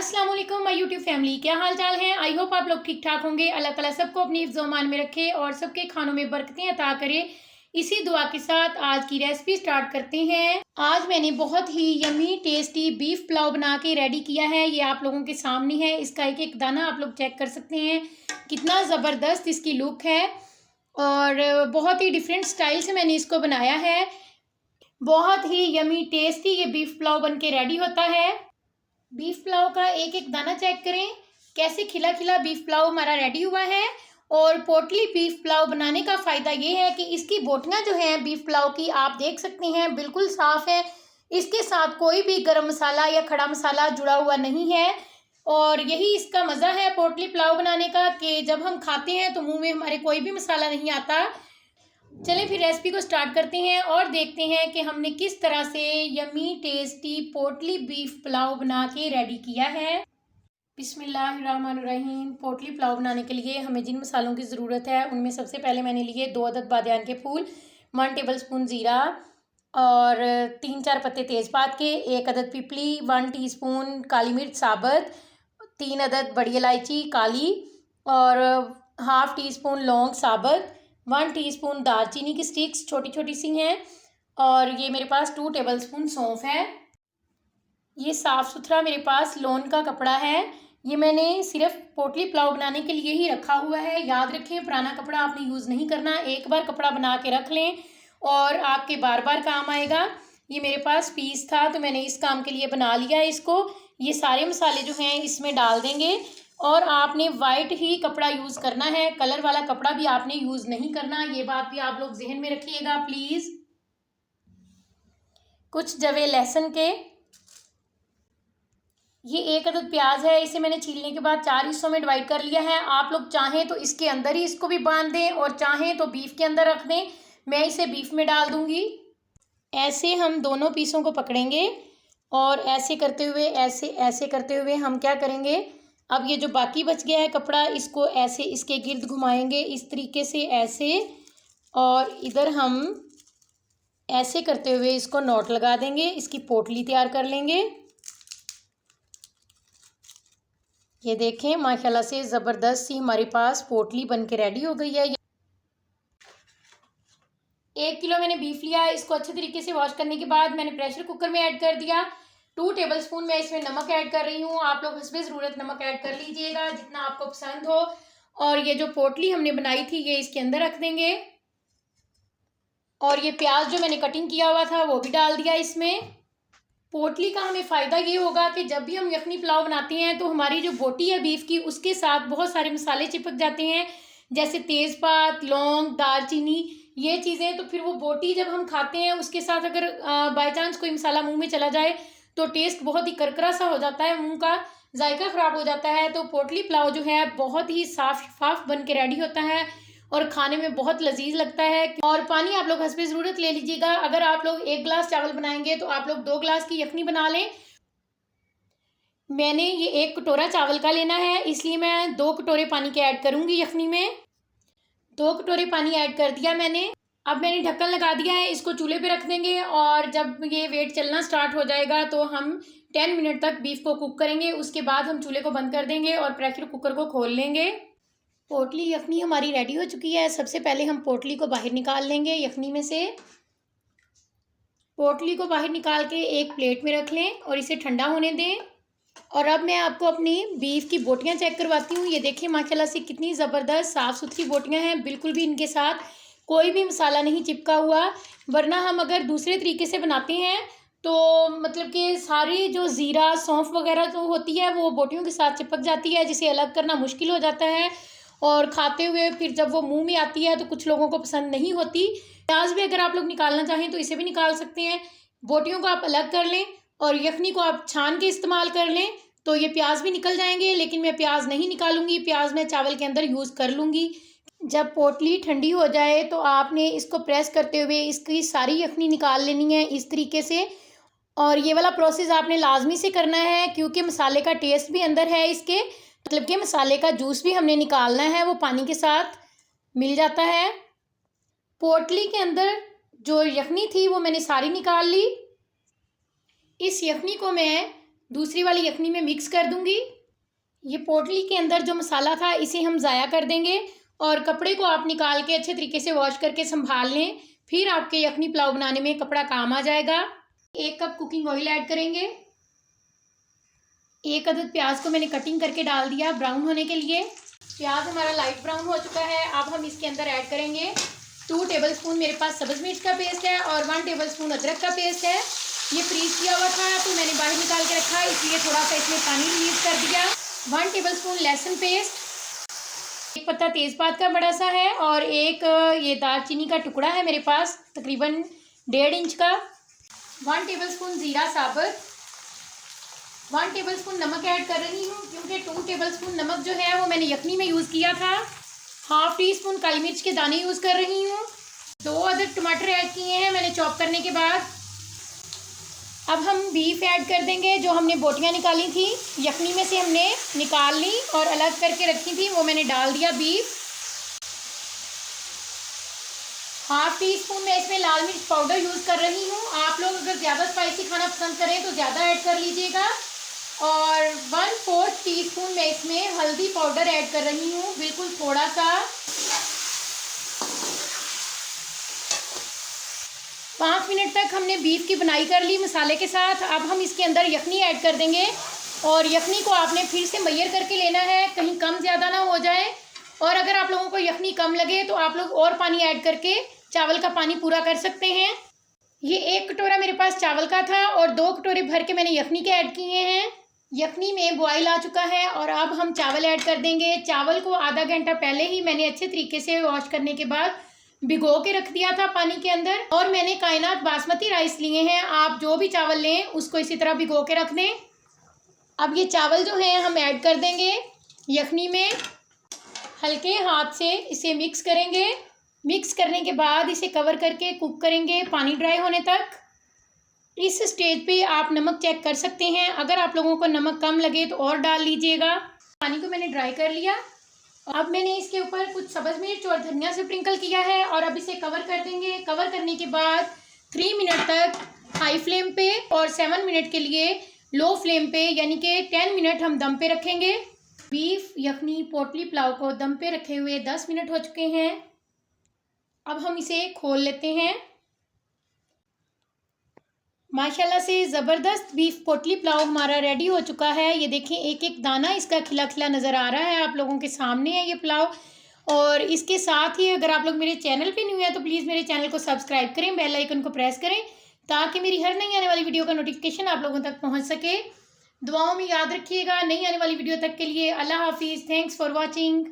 अस्सलाम वालेकुम my YouTube family, क्या हाल चाल है। आई होप आप लोग ठीक ठाक होंगे। अल्लाह ताला सबको अपनी हिफ्ज़-ओ-अमान में रखे और सबके खानों में बरकतें अता करे। इसी दुआ के साथ आज की रेसिपी स्टार्ट करते हैं। आज मैंने बहुत ही यमी टेस्टी बीफ पुलाव बना के रेडी किया है। ये आप लोगों के सामने है। इसका एक एक दाना आप लोग चेक कर सकते हैं, कितना ज़बरदस्त इसकी लुक है और बहुत ही डिफरेंट स्टाइल से मैंने इसको बनाया है। बहुत ही यमी टेस्टी ये बीफ पुलाव बन के रेडी होता है। बीफ पुलाव का एक एक दाना चेक करें, कैसे खिला खिला बीफ पुलाव हमारा रेडी हुआ है। और पोटली बीफ पुलाव बनाने का फ़ायदा ये है कि इसकी बोटियां जो हैं बीफ पुलाव की, आप देख सकते हैं बिल्कुल साफ़ है। इसके साथ कोई भी गरम मसाला या खड़ा मसाला जुड़ा हुआ नहीं है। और यही इसका मज़ा है पोटली पुलाव बनाने का कि जब हम खाते हैं तो मुंह में हमारे कोई भी मसाला नहीं आता। चलें फिर रेसिपी को स्टार्ट करते हैं और देखते हैं कि हमने किस तरह से यमी टेस्टी पोटली बीफ पुलाव बना के रेडी किया है। बिस्मिल्लाहिर्रहमानिर्रहीम। पोटली पुलाव बनाने के लिए हमें जिन मसालों की ज़रूरत है उनमें सबसे पहले मैंने लिए 2 अदद बादियान के फूल, 1 टेबलस्पून ज़ीरा और 3-4 पत्ते तेज़पात के, 1 अदद पिपली, 1 टीस्पून काली मिर्च साबुत, 3 अदद बड़ी इलायची काली और हाफ़ टी स्पून लौंग साबुत, 1 टीस्पून दालचीनी की स्टिक्स छोटी छोटी सी हैं और ये मेरे पास 2 टेबलस्पून सौंफ है। ये साफ़ सुथरा मेरे पास लॉन का कपड़ा है। ये मैंने सिर्फ पोटली पुलाव बनाने के लिए ही रखा हुआ है। याद रखें, पुराना कपड़ा आपने यूज़ नहीं करना। एक बार कपड़ा बना के रख लें और आपके बार बार काम आएगा। ये मेरे पास पीस था तो मैंने इस काम के लिए बना लिया है इसको। ये सारे मसाले जो हैं इसमें डाल देंगे और आपने वाइट ही कपड़ा यूज़ करना है, कलर वाला कपड़ा भी आपने यूज़ नहीं करना। ये बात भी आप लोग जहन में रखिएगा प्लीज़। कुछ जवे लहसुन के, ये 1 अदद प्याज है, इसे मैंने छीलने के बाद 4 हिस्सों में डिवाइड कर लिया है। आप लोग चाहें तो इसके अंदर ही इसको भी बांध दें और चाहें तो बीफ के अंदर रख दें। मैं इसे बीफ में डाल दूंगी। ऐसे हम दोनों पीसों को पकड़ेंगे और ऐसे करते हुए ऐसे करते हुए हम क्या करेंगे, अब ये जो बाकी बच गया है कपड़ा, इसको ऐसे इसके गिर्द घुमाएंगे इस तरीके से ऐसे, और इधर हम ऐसे करते हुए इसको नॉट लगा देंगे। इसकी पोटली तैयार कर लेंगे। ये देखें माशाल्लाह से ज़बरदस्त सी हमारे पास पोटली बन के रेडी हो गई है। 1 किलो मैंने बीफ लिया। इसको अच्छे तरीके से वॉश करने के बाद मैंने प्रेशर कुकर में ऐड कर दिया। 2 टेबलस्पून मैं इसमें नमक ऐड कर रही हूँ। आप लोग हस्बे ज़रूरत नमक ऐड कर लीजिएगा जितना आपको पसंद हो। और ये जो पोटली हमने बनाई थी ये इसके अंदर रख देंगे और ये प्याज जो मैंने कटिंग किया हुआ था वो भी डाल दिया इसमें। पोटली का हमें फ़ायदा ये होगा कि जब भी हम यखनी पुलाव बनाते हैं तो हमारी जो बोटी है बीफ की, उसके साथ बहुत सारे मसाले चिपक जाते हैं, जैसे तेज़पात, लौंग, दालचीनी, ये चीज़ें। तो फिर वो बोटी जब हम खाते हैं उसके साथ अगर बाय चांस कोई मसाला मुंह में चला जाए तो टेस्ट बहुत ही करकरा सा हो जाता है, मुंह का जायका ख़राब हो जाता है। तो पोटली पुलाव जो है बहुत ही साफ शफाफ बन के रेडी होता है और खाने में बहुत लजीज लगता है। और पानी आप लोग हस्बे ज़रूरत ले लीजिएगा। अगर आप लोग 1 गिलास चावल बनाएंगे तो आप लोग 2 गिलास की यखनी बना लें। मैंने ये 1 कटोरा चावल का लेना है, इसलिए मैं 2 कटोरे पानी के ऐड करूंगी यखनी में। 2 कटोरे पानी ऐड कर दिया मैंने। अब मैंने ढक्कन लगा दिया है, इसको चूल्हे पे रख देंगे और जब ये वेट चलना स्टार्ट हो जाएगा तो हम 10 मिनट तक बीफ को कुक करेंगे। उसके बाद हम चूल्हे को बंद कर देंगे और प्रेशर कुकर को खोल लेंगे। पोटली यखनी हमारी रेडी हो चुकी है। सबसे पहले हम पोटली को बाहर निकाल लेंगे यखनी में से। पोटली को बाहर निकाल के एक प्लेट में रख लें और इसे ठंडा होने दें। और अब मैं आपको अपनी बीफ की बोटियां चेक करवाती हूँ। ये देखिए माशाल्लाह से कितनी ज़बरदस्त साफ़ सुथरी बोटियां हैं, बिल्कुल भी इनके साथ कोई भी मसाला नहीं चिपका हुआ। वरना हम अगर दूसरे तरीके से बनाते हैं तो मतलब कि सारी जो ज़ीरा सौंफ वगैरह जो होती है वो बोटियों के साथ चिपक जाती है, जिसे अलग करना मुश्किल हो जाता है और खाते हुए फिर जब वो मुंह में आती है तो कुछ लोगों को पसंद नहीं होती। प्याज भी अगर आप लोग निकालना चाहें तो इसे भी निकाल सकते हैं। बोटियों को आप अलग कर लें और यखनी को आप छान के इस्तेमाल कर लें तो ये प्याज भी निकल जाएंगे, लेकिन मैं प्याज नहीं निकालूंगी, प्याज मैं चावल के अंदर यूज़ कर लूँगी। जब पोटली ठंडी हो जाए तो आपने इसको प्रेस करते हुए इसकी सारी यखनी निकाल लेनी है इस तरीके से। और ये वाला प्रोसेस आपने लाजमी से करना है क्योंकि मसाले का टेस्ट भी अंदर है इसके, मतलब कि मसाले का जूस भी हमने निकालना है, वो पानी के साथ मिल जाता है। पोटली के अंदर जो यखनी थी वो मैंने सारी निकाल ली। इस यखनी को मैं दूसरी वाली यखनी में मिक्स कर दूंगी। ये पोटली के अंदर जो मसाला था इसे हम ज़ाया कर देंगे और कपड़े को आप निकाल के अच्छे तरीके से वॉश करके संभाल लें, फिर आपके यखनी पुलाव बनाने में कपड़ा काम आ जाएगा। 1 कप कुकिंग ऑयल ऐड करेंगे। 1 अदद प्याज को मैंने कटिंग करके डाल दिया ब्राउन होने के लिए। प्याज हमारा लाइट ब्राउन हो चुका है। अब हम इसके अंदर ऐड करेंगे 2 टेबलस्पून मेरे पास सब्ज़ मिर्च का पेस्ट है और 1 टेबलस्पून अदरक का पेस्ट है। ये फ्रीज किया हुआ था तो मैंने बाहर निकाल के रखा, इसलिए थोड़ा सा इसमें पानी रिलीज कर दिया। 1 टेबलस्पून लहसुन पेस्ट, 1 पत्ता तेज़पात का बड़ा सा है और एक ये दालचीनी का टुकड़ा है मेरे पास तकरीबन 1.5 इंच का। 1 टेबलस्पून ज़ीरा साबुत, 1 टेबलस्पून नमक ऐड कर रही हूँ क्योंकि 2 टेबलस्पून नमक जो है वो मैंने यखनी में यूज़ किया था। 1/2 टीस्पून काली मिर्च के दाने यूज़ कर रही हूँ। 2 अदद टमाटर ऐड किए हैं मैंने चॉप करने के बाद। अब हम बीफ ऐड कर देंगे। जो हमने बोटियाँ निकाली थी यखनी में से हमने निकाल ली और अलग करके रखी थी, वो मैंने डाल दिया बीफ। 1/2 टीस्पून मैं इसमें लाल मिर्च पाउडर यूज़ कर रही हूँ। आप लोग अगर ज़्यादा स्पाइसी खाना पसंद करें तो ज़्यादा ऐड कर लीजिएगा। और 1/4 टीस्पून मैं इसमें हल्दी पाउडर ऐड कर रही हूँ, बिल्कुल थोड़ा सा। 5 मिनट तक हमने बीफ की बनाई कर ली मसाले के साथ। अब हम इसके अंदर यखनी ऐड कर देंगे और यखनी को आपने फिर से मैयर करके लेना है, कहीं कम ज़्यादा ना हो जाए। और अगर आप लोगों को यखनी कम लगे तो आप लोग और पानी ऐड करके चावल का पानी पूरा कर सकते हैं। ये 1 कटोरा मेरे पास चावल का था और 2 कटोरे भर के मैंने यखनी के ऐड किए हैं। यखनी में बॉयल आ चुका है और अब हम चावल ऐड कर देंगे। चावल को आधा घंटा पहले ही मैंने अच्छे तरीके से वॉश करने के बाद भिगो के रख दिया था पानी के अंदर। और मैंने कायनात बासमती राइस लिए हैं, आप जो भी चावल लें उसको इसी तरह भिगो के रख दें। अब ये चावल जो हैं हम ऐड कर देंगे यखनी में। हल्के हाथ से इसे मिक्स करेंगे। मिक्स करने के बाद इसे कवर करके कुक करेंगे पानी ड्राई होने तक। इस स्टेज पे आप नमक चेक कर सकते हैं, अगर आप लोगों को नमक कम लगे तो और डाल लीजिएगा। पानी को मैंने ड्राई कर लिया। अब मैंने इसके ऊपर कुछ सब्ज़ मिर्च और धनिया से स्प्रिंकल किया है और अब इसे कवर कर देंगे। कवर करने के बाद 3 मिनट तक हाई फ्लेम पे और 7 मिनट के लिए लो फ्लेम पे, यानी कि 10 मिनट हम दम पे रखेंगे। बीफ यखनी पोटली पुलाव को दम पे रखे हुए 10 मिनट हो चुके हैं। अब हम इसे खोल लेते हैं। माशाल्लाह से ज़बरदस्त बीफ पोटली पुलाव हमारा रेडी हो चुका है। ये देखें एक एक दाना इसका खिला खिला नज़र आ रहा है, आप लोगों के सामने है ये पुलाव। और इसके साथ ही अगर आप लोग मेरे चैनल पे न्यू हैं तो प्लीज़ मेरे चैनल को सब्सक्राइब करें, बेल आइकन को प्रेस करें ताकि मेरी हर नई आने वाली वीडियो का नोटिफिकेशन आप लोगों तक पहुँच सके। दुआओं में याद रखिएगा। नई आने वाली वीडियो तक के लिए अल्लाह हाफिज़। Thanks for watching.